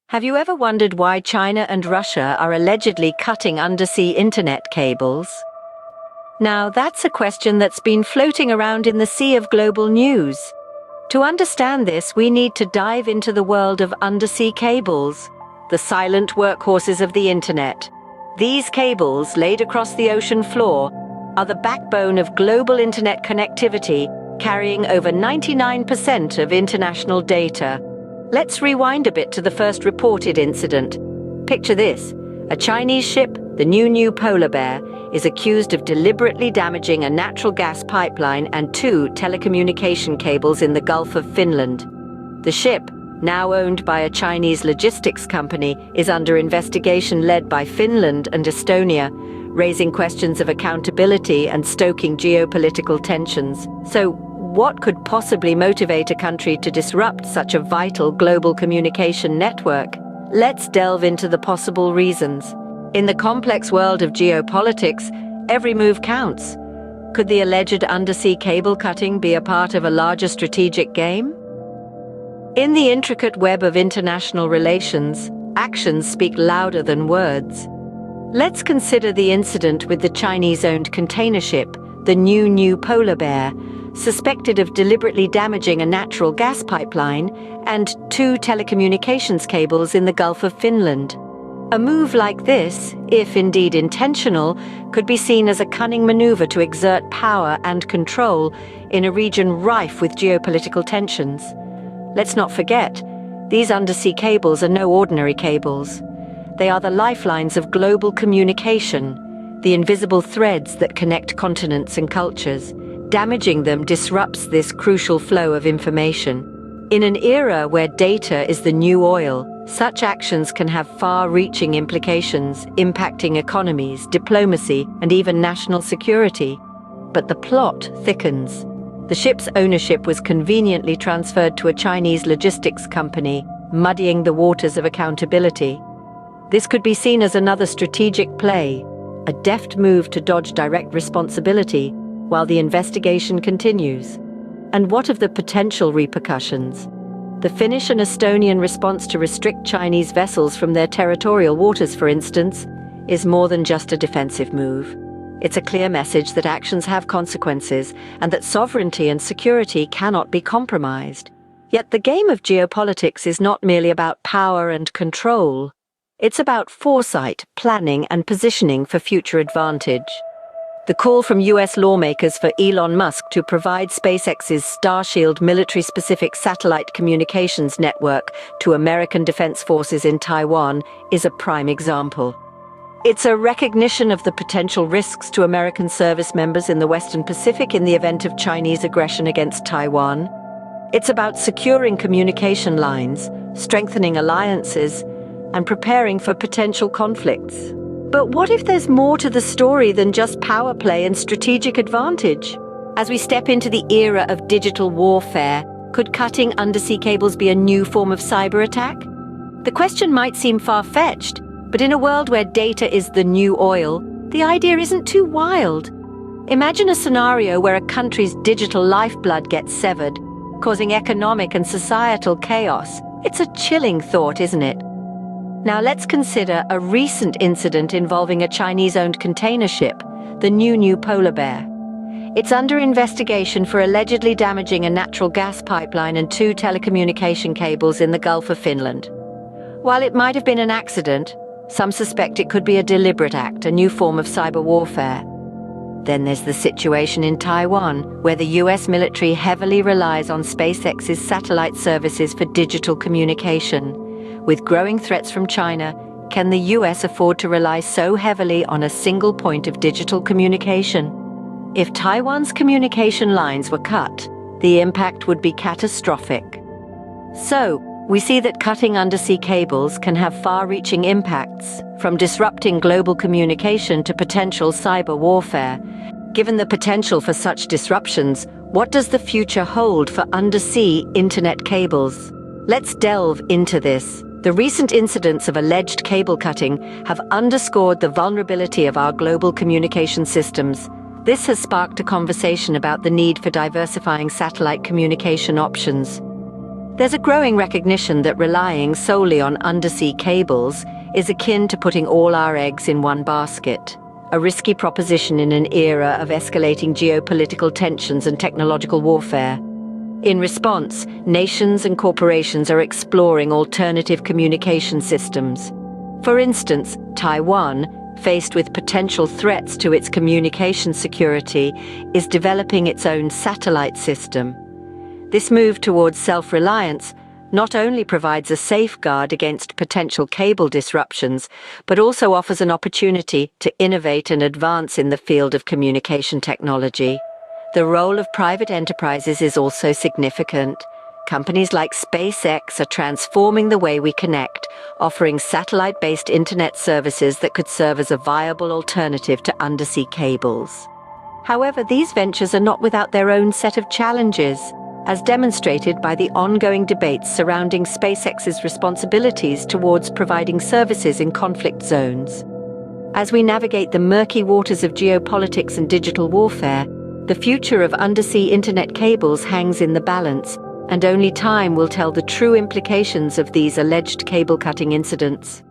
Have you ever wondered why China and Russia are allegedly cutting undersea internet cables? Now, that's a question that's been floating around in the sea of global news. To understand this, we need to dive into the world of undersea cables, the silent workhorses of the internet. These cables, laid across the ocean floor, are the backbone of global internet connectivity, carrying over 99% of international data. Let's rewind a bit to the first reported incident. Picture this. A Chinese ship, the New Polar Bear, is accused of deliberately damaging a natural gas pipeline and two telecommunication cables in the Gulf of Finland. The ship, now owned by a Chinese logistics company, is under investigation led by Finland and Estonia, raising questions of accountability and stoking geopolitical tensions. So, what could possibly motivate a country to disrupt such a vital global communication network? Let's delve into the possible reasons. In the complex world of geopolitics, every move counts. Could the alleged undersea cable cutting be a part of a larger strategic game? In the intricate web of international relations, actions speak louder than words. Let's consider the incident with the Chinese-owned container ship, the New Polar Bear, suspected of deliberately damaging a natural gas pipeline and two telecommunications cables in the Gulf of Finland. A move like this, if indeed intentional, could be seen as a cunning maneuver to exert power and control in a region rife with geopolitical tensions. Let's not forget, these undersea cables are no ordinary cables. They are the lifelines of global communication, the invisible threads that connect continents and cultures. Damaging them disrupts this crucial flow of information. In an era where data is the new oil, such actions can have far-reaching implications, impacting economies, diplomacy, and even national security. But the plot thickens. The ship's ownership was conveniently transferred to a Chinese logistics company, muddying the waters of accountability. This could be seen as another strategic play, a deft move to dodge direct responsibility while the investigation continues. And what of the potential repercussions? The Finnish and Estonian response to restrict Chinese vessels from their territorial waters, for instance, is more than just a defensive move. It's a clear message that actions have consequences and that sovereignty and security cannot be compromised. Yet the game of geopolitics is not merely about power and control. It's about foresight, planning, and positioning for future advantage. The call from US lawmakers for Elon Musk to provide SpaceX's Starshield military-specific satellite communications network to American defense forces in Taiwan is a prime example. It's a recognition of the potential risks to American service members in the Western Pacific in the event of Chinese aggression against Taiwan. It's about securing communication lines, strengthening alliances, and preparing for potential conflicts. But what if there's more to the story than just power play and strategic advantage? As we step into the era of digital warfare, could cutting undersea cables be a new form of cyber attack? The question might seem far-fetched, but in a world where data is the new oil, the idea isn't too wild. Imagine a scenario where a country's digital lifeblood gets severed, causing economic and societal chaos. It's a chilling thought, isn't it? Now let's consider a recent incident involving a Chinese-owned container ship, the New Polar Bear. It's under investigation for allegedly damaging a natural gas pipeline and two telecommunication cables in the Gulf of Finland. While it might have been an accident, some suspect it could be a deliberate act, a new form of cyber warfare. Then there's the situation in Taiwan, where the US military heavily relies on SpaceX's satellite services for digital communication. With growing threats from China, can the US afford to rely so heavily on a single point of digital communication? If Taiwan's communication lines were cut, the impact would be catastrophic. So, we see that cutting undersea cables can have far-reaching impacts, from disrupting global communication to potential cyber warfare. Given the potential for such disruptions, what does the future hold for undersea internet cables? Let's delve into this. The recent incidents of alleged cable cutting have underscored the vulnerability of our global communication systems. This has sparked a conversation about the need for diversifying satellite communication options. There's a growing recognition that relying solely on undersea cables is akin to putting all our eggs in one basket, a risky proposition in an era of escalating geopolitical tensions and technological warfare. In response, nations and corporations are exploring alternative communication systems. For instance, Taiwan, faced with potential threats to its communication security, is developing its own satellite system. This move towards self-reliance not only provides a safeguard against potential cable disruptions, but also offers an opportunity to innovate and advance in the field of communication technology. The role of private enterprises is also significant. Companies like SpaceX are transforming the way we connect, offering satellite-based internet services that could serve as a viable alternative to undersea cables. However, these ventures are not without their own set of challenges, as demonstrated by the ongoing debates surrounding SpaceX's responsibilities towards providing services in conflict zones. As we navigate the murky waters of geopolitics and digital warfare, the future of undersea internet cables hangs in the balance, and only time will tell the true implications of these alleged cable-cutting incidents.